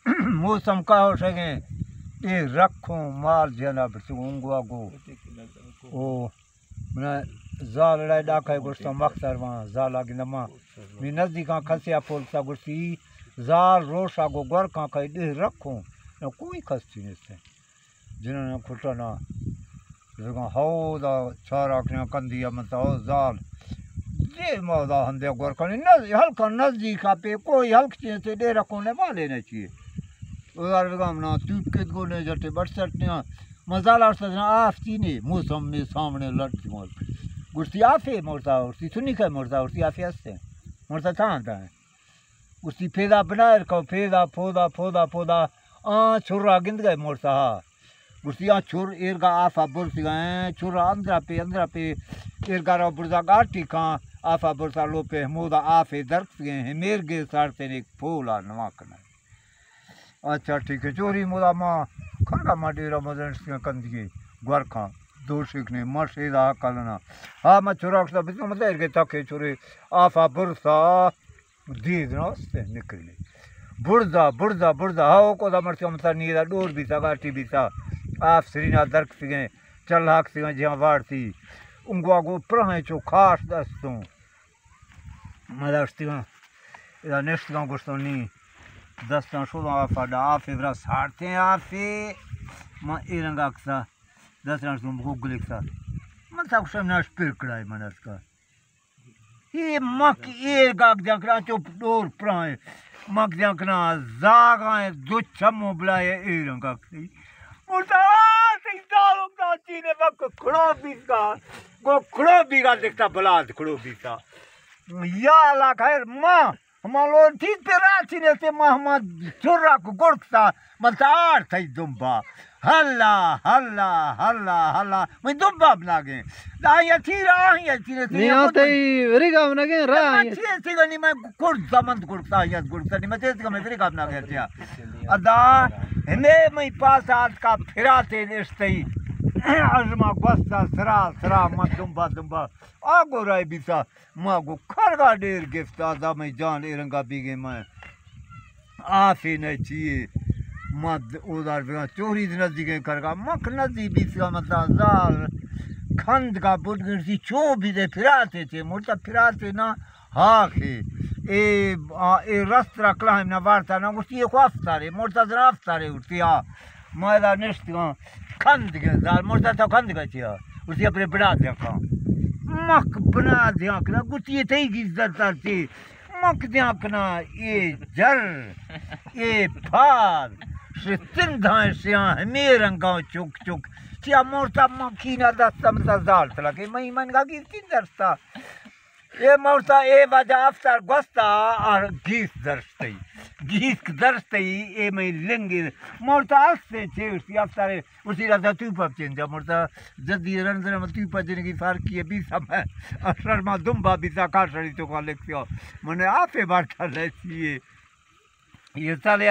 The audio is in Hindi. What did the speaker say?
मौसम का हो सके ये रखूं माल जना बचूंगा गो ओ मैं जाल लड़ाई डाका गुस्ता मख्तर वहाँ जाल आगे नमा मैं नजदीक खसिया पोलता गुस्ती जाल रोशा गो गर का कई दे रखूं न कोई खस्ती नहीं से जिन्होंने खुटा ना जगह हाउ दा चार आखने कंदिया मत हो जाल ये मौदा हंदे गर का नहीं हल्का नजदीक पे कोई हल्क चीज से दे रखूं ने माले नहीं चाहिए उधर विगम ना तूप के गोने जटे बरसट ने मजाला सजना आफती ने मौसम में सामने लड़ती मोर गुस्ती आफे मोरता उसी सुनी का मोरता उसी आफे हंसते मोरता था है उसी फेदा बनाए रखो फेदा फोदा फोदा फोदा छुरा गिंद गए मोरता उसी छुर एरगा आफा बुरसी गए छुरा अंदरा पे एरगा रो बुरजा गाटी का आफा बुरसा लोपे मोदा आफे दरख गए हैं मेर गे सारते ने फूला नवाकना अच्छा ठीक है चोरी मोदा माँ खड़ा माडेरा मदन सिंह कंदी ग्वार खा दो सीखने मसेदा कलना हाँ मैं चुरा का बिल्कुल मतलब के तके चोरी आफा बुरसा दीद नस्ते निकले बुरजा हाँ को दा मरते मतलब नीरा डोर भी था गाटी भी था आप श्रीना दरक सिंह चलाक सिंह जहाँ वारती उनको गो प्राण चो खास दस्तों मदर सिंह इधर नेक्स्ट गांव गुस्तो नहीं दस्तां शोधा आफाडा आफे वरा सारते आफे मां इरंगा कसा दस्तां सुम गुगल कसा मन सा कुछ पिरकड़ाई मनस का ये मक एर गाग जकरा चुप डोर प्राय मक जकना जागाए दो छमो बुलाए इरंगा कसी उल्टा से दालो का चीने मक खड़ो बिका गो खड़ो बिका देखता बलाद खड़ो बिका या ला खैर मां हमारो ठीक पे रात ने से महमद चुरा को गुड़ता मतार थई दुम्बा हल्ला मैं दुम्बा बना गए दाया थी ने नहीं आते रिगा बना गए रा ये थी गनी मैं गुड़ता मन गुड़ता या गुड़ता नहीं मैं तेज का मैं रिगा बना गया था अदा हने मैं पास आज का फिराते नेस्तई अजमा बस्ता सरा मत दुम्बा आगो राय बिसा मागो खरगा डेर गिफ्ट आजा मैं जान एरंगा बीगे मैं आफे न चाहिए मत उधर बिगा चोरी नजदीक खरगा मख नजदीक बिसा मतलब जाल खंड का बुटगिर सी चो भी दे फिराते थे मोटा फिराते ना हाके ए रस्त्रा क्लाइम ना वार्ता ना उसी एक अफ्तारे मोटा जरा अफ्तारे उठती मैदा नेस्ट खंड के जाल मोटा तो खंड का चिया उसी अपने बना देखा मक बना देखना कुछ ये थी इज्जत करती मक देखना ये जर ये फाल से सिंधा से हमें रंगा चुक चिया मोटा मखीना दस्ता मतलब जाल चला के मैं मन का की दस्ता ये मोटा ये वजह अफ्तार गोस्ता और गीस दर्शते ये मैं लेंगे मोटा से छे उसी अफ्तार उसी राजा तू पब चेंज मोटा जल्दी रंजन में तू पजने की फार की भी सब है अशर मा दुम्बा भी साकार शरी तो का लिखियो मने आपे बात ले ये साले